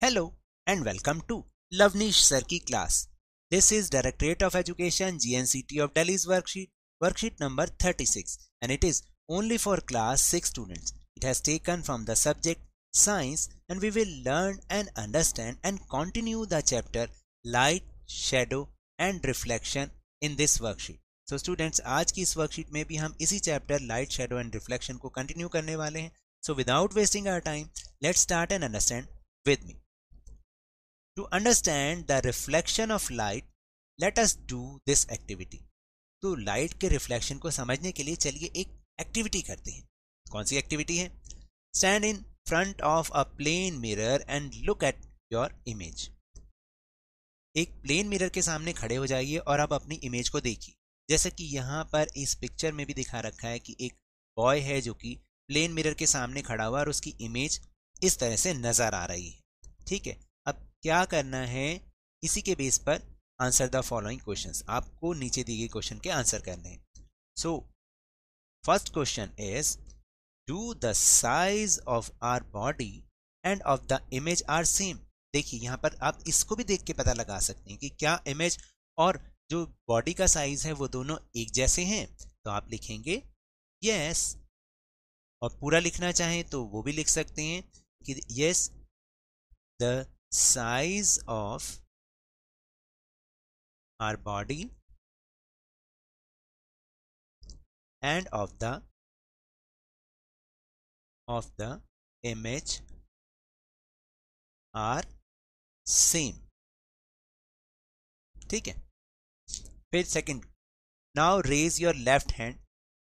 Hello and welcome to Lavnish Sir ki class. This is Directorate of Education GNCT of Delhi's worksheet number 36, and it is only for class 6 students. It has taken from the subject science, and we will learn and understand and continue the chapter light, shadow and reflection in this worksheet. So students, आज की इस worksheet में भी हम इसी chapter light, shadow and reflection को continue करने वाले हैं. So without wasting our time, let's start and understand with me. To understand the reflection of light, let us do this activity. तो लाइट के रिफ्लेक्शन को समझने के लिए चलिए एक एक्टिविटी करते हैं. कौन सी एक्टिविटी है? Stand in front of a plane mirror and look at your image. एक प्लेन मिरर के सामने खड़े हो जाइए और आप अपनी इमेज को देखिए. जैसे कि यहाँ पर इस पिक्चर में भी दिखा रखा है कि एक बॉय है जो कि प्लेन मिरर के सामने खड़ा हुआ और उसकी इमेज इस तरह से नजर आ रही है. ठीक है, अब क्या करना है, इसी के बेस पर आंसर द फॉलोइंग क्वेश्चंस. आपको नीचे दिए गए क्वेश्चन के आंसर करने हैं. So first question is, do the size of our body and of the image are same. देखिए यहाँ पर आप इसको भी देख के पता लगा सकते हैं कि क्या इमेज और जो बॉडी का साइज है वो दोनों एक जैसे हैं. तो आप लिखेंगे यस, और पूरा लिखना चाहें तो वो भी लिख सकते हैं कि yes, the size of our body and of the image are same. ठीक है. फिर second, now raise your left hand.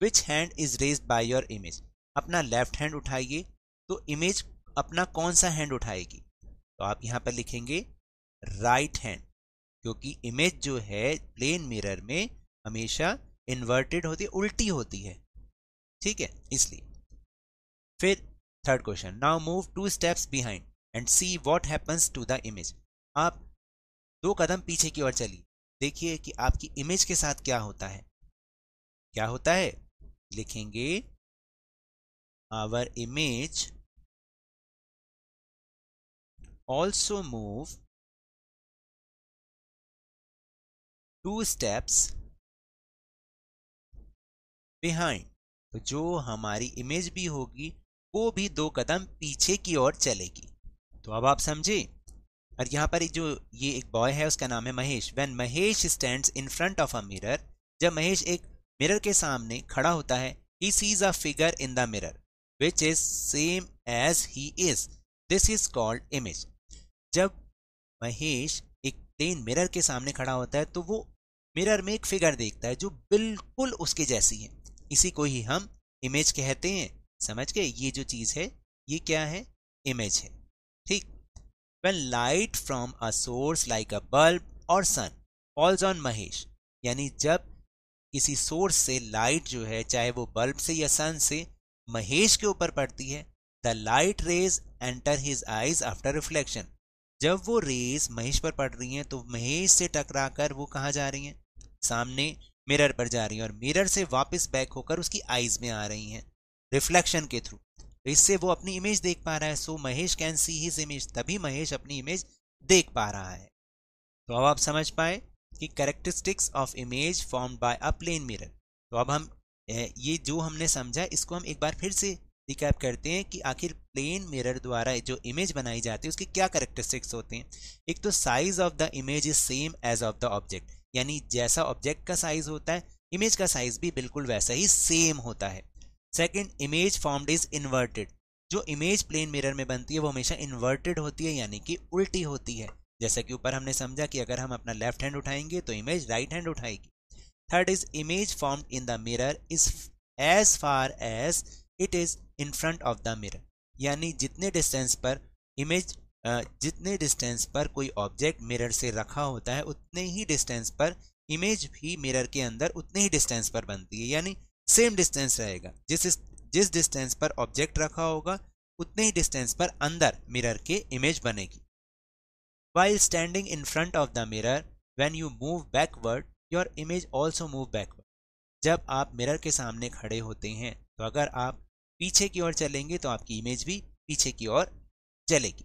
Which hand is raised by your image. अपना लेफ्ट हैंड उठाइए तो इमेज अपना कौन सा हैंड उठाएगी. तो आप यहां पर लिखेंगे राइट हैंड, क्योंकि इमेज जो है प्लेन मिरर में हमेशा इन्वर्टेड होती है, उल्टी होती है. ठीक है, इसलिए. फिर third question, now move 2 steps behind and see what happens to the image. आप 2 कदम पीछे की ओर चलिए, देखिए कि आपकी इमेज के साथ क्या होता है. क्या होता है, लिखेंगे our image also move 2 steps behind. तो जो हमारी इमेज भी होगी वो भी 2 कदम पीछे की ओर चलेगी. तो अब आप समझे. और यहाँ पर जो ये एक बॉय है उसका नाम है Mahesh. When Mahesh stands in front of a mirror, जब महेश एक मिरर के सामने खड़ा होता है, he sees a figure in the mirror which is same as he is. This is called image. जब महेश एक प्लेन मिरर के सामने खड़ा होता है तो वो मिरर में एक फिगर देखता है जो बिल्कुल उसके जैसी है. इसी को ही हम इमेज कहते हैं. समझ गए, ये जो चीज है ये क्या है, इमेज है. ठीक. When light from a source like a bulb or sun falls on Mahesh, यानी जब किसी सोर्स से लाइट जो है, चाहे वो बल्ब से या सन से, महेश के ऊपर पड़ती है, the light rays enter his eyes after reflection. जब वो रेस महेश पर पड़ रही हैं तो महेश से टकराकर वो कहाँ जा रही हैं, सामने मिरर पर जा रही हैं, और मिरर से वापस बैक होकर उसकी आईज में आ रही हैं रिफ्लेक्शन के थ्रू. तो इससे वो अपनी इमेज देख पा रहा है. So Mahesh can see his image, तभी महेश अपनी इमेज देख पा रहा है. तो अब आप समझ पाए कि characteristics of image formed by a plane mirror. तो अब हम ये जो हमने समझा इसको हम एक बार फिर से रिकैप करते हैं कि आखिर प्लेन मिरर द्वारा जो इमेज बनाई जाती है उसके क्या कैरेक्टरिस्टिक्स होते हैं. एक तो size of the image is same as of the object, यानी जैसा ऑब्जेक्ट का साइज होता है इमेज का साइज भी बिल्कुल वैसा ही सेम होता है. Second, image formed is inverted. जो इमेज प्लेन मिरर में बनती है वो हमेशा इन्वर्टेड होती है, यानी कि उल्टी होती है. जैसा कि ऊपर हमने समझा कि अगर हम अपना लेफ्ट हैंड उठाएंगे तो इमेज राइट हैंड उठाएगी. Third is, image formed in the mirror is as far as it is in front of the mirror. यानी जितने डिस्टेंस पर इमेज जितने डिस्टेंस पर कोई ऑब्जेक्ट मिरर से रखा होता है उतने ही डिस्टेंस पर इमेज भी मिरर के अंदर उतने ही डिस्टेंस पर बनती है, यानी सेम डिस्टेंस रहेगा. जिस डिस्टेंस पर ऑब्जेक्ट रखा होगा उतने ही डिस्टेंस पर अंदर मिरर के इमेज बनेगी. While standing in front of the mirror, when you move backward, your image also move backward. जब आप मिरर के सामने खड़े होते हैं तो अगर आप पीछे की ओर चलेंगे तो आपकी इमेज भी पीछे की ओर चलेगी.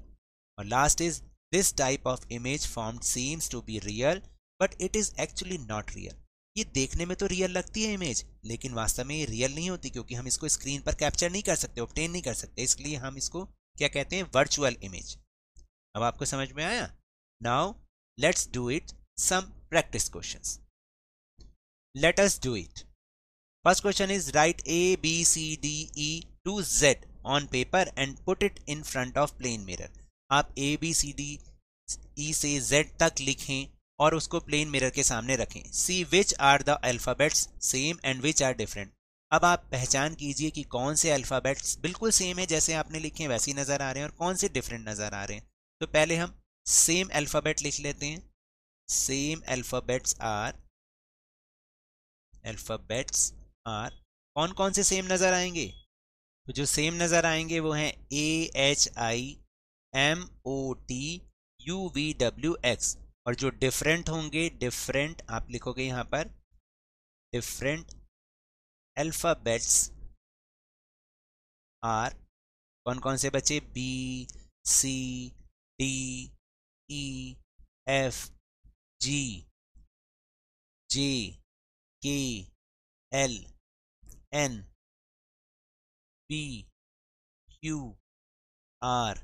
और last is this type of image formed seems to be real but it is actually not real. ये देखने में तो रियल लगती है इमेज, लेकिन वास्तव में ये रियल नहीं होती, क्योंकि हम इसको स्क्रीन पर कैप्चर नहीं कर सकते, ऑब्टेन नहीं कर सकते, इसलिए हम इसको क्या कहते हैं, वर्चुअल इमेज। अब आपको समझ में आया? Now let's do it some practice questions. Let us do it. First question is write A B C D E to Z on paper and put it in front of plane mirror। आप A B C D E से Z तक लिखें और उसको plane mirror के सामने रखें। See which are the alphabets same and which are different. अब आप पहचान कीजिए कि कौन से अल्फाबेट्स बिल्कुल सेम है जैसे आपने लिखे हैं वैसे ही नजर आ रहे हैं और कौन से डिफरेंट नजर आ रहे हैं। तो पहले हम सेम अल्फाबेट लिख लेते हैं। सेम अल्फाबेट्स आर कौन कौन से सेम नजर आएंगे? तो जो सेम नजर आएंगे वो हैं AHIMOTUVWX। और जो डिफरेंट होंगे, डिफरेंट आप लिखोगे यहां पर, डिफरेंट अल्फाबेट्स आर कौन कौन से बचे? B C D E F G J K L N P Q R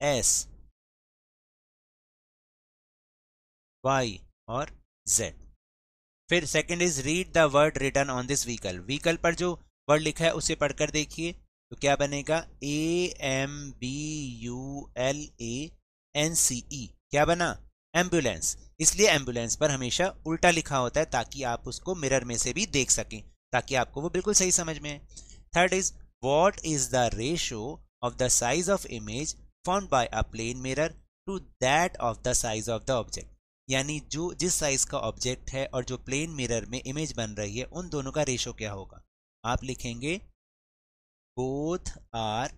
S Y और Z। फिर second is read the word written on this vehicle. Vehicle पर जो वर्ड लिखा है उसे पढ़कर देखिए, तो क्या बनेगा? AMBULANCE। क्या बना? एम्बुलेंस। इसलिए एम्बुलेंस पर हमेशा उल्टा लिखा होता है ताकि आप उसको मिरर में से भी देख सकें, ताकि आपको वो बिल्कुल सही समझ में आए। Third is what is the ratio of the size of image found by a plane mirror to that of the size of the object. यानी जो जिस साइज का ऑब्जेक्ट है और जो प्लेन मिरर में इमेज बन रही है उन दोनों का रेशो क्या होगा? आप लिखेंगे both are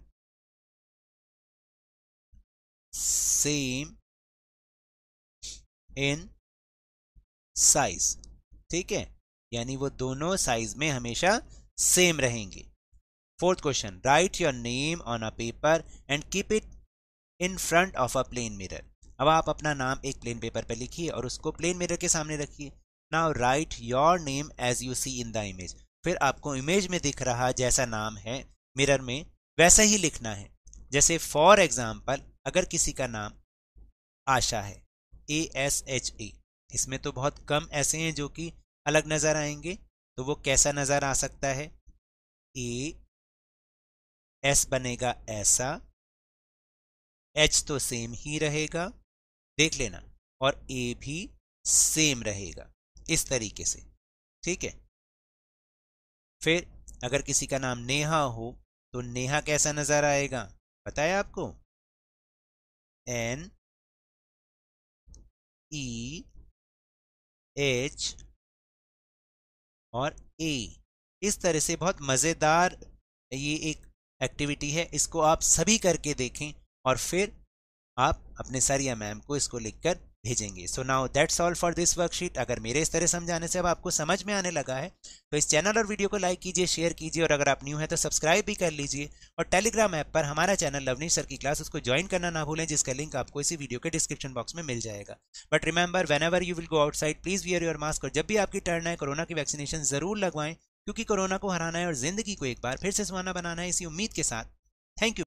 same in size. ठीक है, यानी वो दोनों साइज में हमेशा सेम रहेंगे। Fourth question, write your name on a paper and keep it in front of a plane mirror. अब आप अपना नाम एक प्लेन पेपर पर लिखिए और उसको प्लेन मिरर के सामने रखिए। Now write your name as you see in the image. फिर आपको इमेज में दिख रहा जैसा नाम है मिरर में वैसा ही लिखना है। जैसे फॉर एग्जाम्पल, अगर किसी का नाम आशा है, ASHA, इसमें तो बहुत कम ऐसे हैं जो कि अलग नजर आएंगे, तो वो कैसा नजर आ सकता है? S बनेगा ऐसा, H तो सेम ही रहेगा, देख लेना, और A भी सेम रहेगा इस तरीके से। ठीक है, फिर अगर किसी का नाम नेहा हो तो नेहा कैसा नजर आएगा पता है आपको? NEH और A। इस तरह से बहुत मजेदार ये एक एक्टिविटी है, इसको आप सभी करके देखें और फिर आप अपने सर या मैम को इसको लिखकर भेजेंगे। So now that's all for this worksheet. अगर मेरे इस तरह समझाने से अब आपको समझ में आने लगा है तो इस चैनल और वीडियो को लाइक कीजिए, शेयर कीजिए, और अगर आप न्यू है तो सब्सक्राइब भी कर लीजिए। और टेलीग्राम ऐप पर हमारा चैनल लवनीश सर की क्लास, उसको ज्वाइन करना ना भूलें, जिसका लिंक आपको इसी वीडियो के डिस्क्रिप्शन बॉक्स में मिल जाएगा। But remember, whenever you will go outside please wear your mask. और जब भी आपकी टर्न है कोरोना की वैक्सीनेशन जरूर लगवाएं, क्योंकि कोरोना को हराना है और जिंदगी को एक बार फिर से सुहाना बनाना है, इसी उम्मीद के साथ। Thank you.